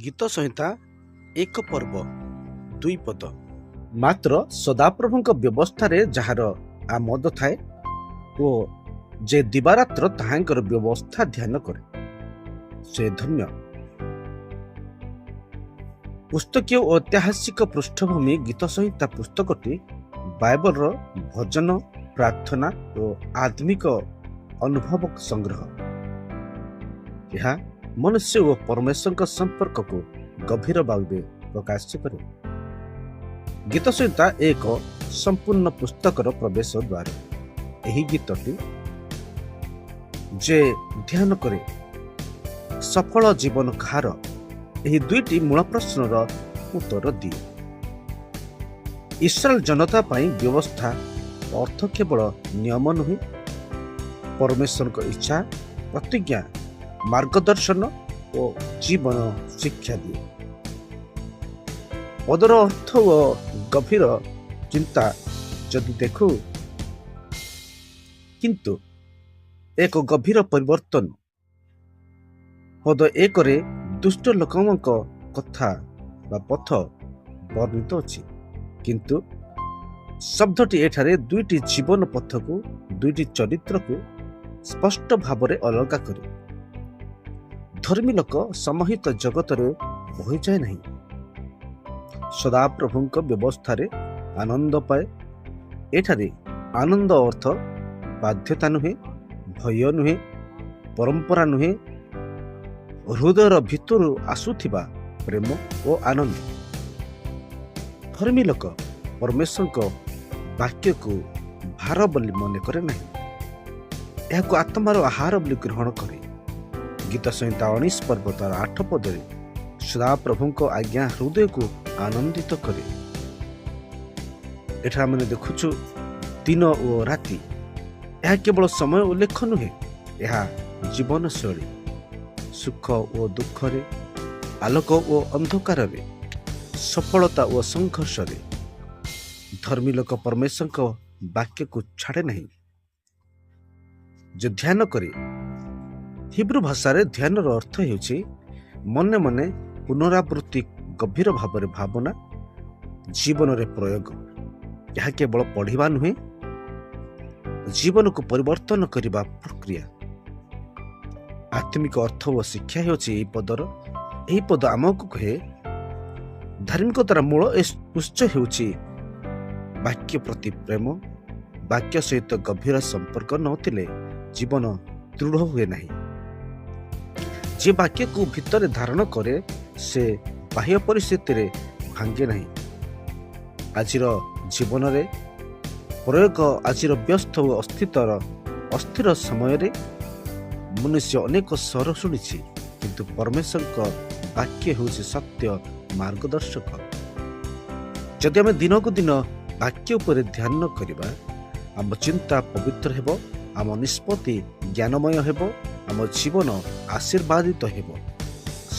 ଗୀତ ସଂହିତା ଏକ ପର୍ବ ଦୁଇ ପଦ। ମାତ୍ର ସଦାପ୍ରଭୁଙ୍କ ବ୍ୟବସ୍ଥାରେ ଯାହାର ଆମୋଦ ଥାଏ ଓ ଯେ ଦିବାରାତ୍ର ତାହାଙ୍କର ବ୍ୟବସ୍ଥା ଧ୍ୟାନ କରେ ସେ ଧନ୍ୟ। ପୁସ୍ତକୀୟ ଓ ଐତିହାସିକ ପୃଷ୍ଠଭୂମି ଗୀତ ସଂହିତା ପୁସ୍ତକଟି ବାଇବଲର ଭଜନ, ପ୍ରାର୍ଥନା ଓ ଆତ୍ମିକ ଅନୁଭବ ସଂଗ୍ରହ। ଏହା ମନୁଷ୍ୟ ଓ ପରମେଶ୍ୱରଙ୍କ ସମ୍ପର୍କକୁ ଗଭୀର ଭାବେ ପ୍ରକାଶ କରେ। ଗୀତ ସଂହିତା ଏକ ସମ୍ପୂର୍ଣ୍ଣ ପୁସ୍ତକର ପ୍ରବେଶ ଦ୍ୱାର। ଏହି ଗୀତଟି ଯେ ଧ୍ୟାନ କରେ ସଫଳ ଜୀବନ କାହାର, ଏହି ଦୁଇଟି ମୂଳ ପ୍ରଶ୍ନର ଉତ୍ତର ଦିଏ। ଇସ୍ରାଏଲ ଜନତା ପାଇଁ ବ୍ୟବସ୍ଥା ଅର୍ଥ କେବଳ ନିୟମ ନୁହେଁ, ପରମେଶ୍ୱରଙ୍କ ଇଚ୍ଛା, ପ୍ରତିଜ୍ଞା, ମାର୍ଗଦର୍ଶନ ଓ ଜୀବନ ଶିକ୍ଷା ଦିଏ। ପଦର ଅର୍ଥ ଓ ଗଭୀର ଚିନ୍ତା ଯଦି ଦେଖୁ, କିନ୍ତୁ ଏକ ଗଭୀର ପରିବର୍ତ୍ତନ। ପଦ ଏକରେ ଦୁଷ୍ଟ ଲୋକଙ୍କ କଥା ବା ପଥ ବର୍ଣ୍ଣିତ ଅଛି, କିନ୍ତୁ ଶବ୍ଦଟି ଏଠାରେ ଦୁଇଟି ଜୀବନ ପଥକୁ, ଦୁଇଟି ଚରିତ୍ରକୁ ସ୍ପଷ୍ଟ ଭାବରେ ଅଲଗା କରେ। ଧର୍ମୀ ଲୋକ ସମହିତ ଜଗତରେ ବହିଯାଏ ନାହିଁ, ସଦାପ୍ରଭୁଙ୍କ ବ୍ୟବସ୍ଥାରେ ଆନନ୍ଦ ପାଏ। ଏଠାରେ ଆନନ୍ଦ ଅର୍ଥ ବାଧ୍ୟତା ନୁହେଁ, ଭୟ ନୁହେଁ, ପରମ୍ପରା ନୁହେଁ, ହୃଦୟର ଭିତରୁ ଆସୁଥିବା ପ୍ରେମ ଓ ଆନନ୍ଦ। ଧର୍ମୀ ଲୋକ ପରମେଶ୍ୱରଙ୍କ ବାକ୍ୟକୁ ଭାର ବୋଲି ମନେ କରେ ନାହିଁ, ଏହାକୁ ଆତ୍ମାର ଆହାର ବୋଲି ଗ୍ରହଣ କରେ। ଗୀତ ସଂହିତା 19 ପର୍ବ ତାର 8 ପଦରେ ସଦାପ୍ରଭୁଙ୍କ ଆଜ୍ଞା ହୃଦୟକୁ ଆନନ୍ଦିତ କରେ। ଏଠାରେ ଆମେ ଦେଖୁଛୁ ଦିନ ଓ ରାତି। ଏହା କେବଳ ସମୟ ଉଲ୍ଲେଖ ନୁହେଁ, ଏହା ଜୀବନଶୈଳୀ। ସୁଖ ଓ ଦୁଃଖରେ, ଆଲୋକ ଓ ଅନ୍ଧକାରରେ, ସଫଳତା ଓ ସଂଘର୍ଷରେ ଧର୍ମୀ ଲୋକ ପରମେଶ୍ୱରଙ୍କ ବାକ୍ୟକୁ ଛାଡ଼େ ନାହିଁ, ଯେ ଧ୍ୟାନ କରେ। ହିବ୍ରୁ ଭାଷାରେ ଧ୍ୟାନର ଅର୍ଥ ହେଉଛି ମନେ ମନେ ପୁନରାବୃତ୍ତି, ଗଭୀର ଭାବରେ ଭାବନା, ଜୀବନରେ ପ୍ରୟୋଗ। ଏହା କେବଳ ପଢ଼ିବା ନୁହେଁ, ଜୀବନକୁ ପରିବର୍ତ୍ତନ କରିବା ପ୍ରକ୍ରିୟା। ଆତ୍ମିକ ଅର୍ଥ ଓ ଶିକ୍ଷା ହେଉଛି ଏହି ପଦର। ଏହି ପଦ ଆମକୁ କହେ ଧାର୍ମିକତାର ମୂଳ ଉତ୍ସ ହେଉଛି ବାକ୍ୟ ପ୍ରତି ପ୍ରେମ। ବାକ୍ୟ ସହିତ ଗଭୀର ସମ୍ପର୍କ ନଥିଲେ ଜୀବନ ଦୃଢ଼ ହୁଏ ନାହିଁ। ଯେ ବାକ୍ୟକୁ ଭିତରେ ଧାରଣ କରେ ସେ ବାହ୍ୟ ପରିସ୍ଥିତିରେ ଭାଙ୍ଗେ ନାହିଁ। ଆଜିର ଜୀବନରେ ପ୍ରୟୋଗ, ଆଜିର ବ୍ୟସ୍ତ ଓ ଅସ୍ଥିର ସମୟରେ ମନୁଷ୍ୟ ଅନେକ ସ୍ୱର ଶୁଣିଛି, କିନ୍ତୁ ପରମେଶ୍ୱରଙ୍କ ବାକ୍ୟ ହେଉଛି ସତ୍ୟ ମାର୍ଗଦର୍ଶକ। ଯଦି ଆମେ ଦିନକୁ ଦିନ ବାକ୍ୟ ଉପରେ ଧ୍ୟାନ କରିବା, ଆମ ଚିନ୍ତା ପବିତ୍ର ହେବ, ଆମ ନିଷ୍ପତ୍ତି ଜ୍ଞାନମୟ ହେବ, ଆମ ଜୀବନ ଆଶୀର୍ବାଦିତ ହେବ।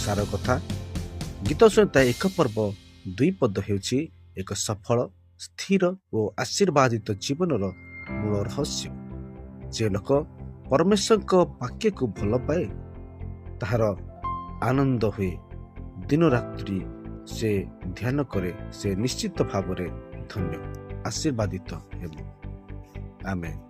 ସାର କଥା, ଗୀତ ସଂହିତା 1 ପର୍ବ 2 ପଦ ହେଉଛି ଏକ ସଫଳ, ସ୍ଥିର ଓ ଆଶୀର୍ବାଦିତ ଜୀବନର ମୂଳ ରହସ୍ୟ। ଯେ ଲୋକ ପରମେଶ୍ୱରଙ୍କ ବାକ୍ୟକୁ ଭଲ ପାଏ, ତାହାର ଆନନ୍ଦ ହୁଏ। ଦିନ ରାତ୍ରି ସେ ଧ୍ୟାନ କରେ, ସେ ନିଶ୍ଚିତ ଭାବରେ ଧନ୍ୟ, ଆଶୀର୍ବାଦିତ ହେବ। ଆମେନ୍।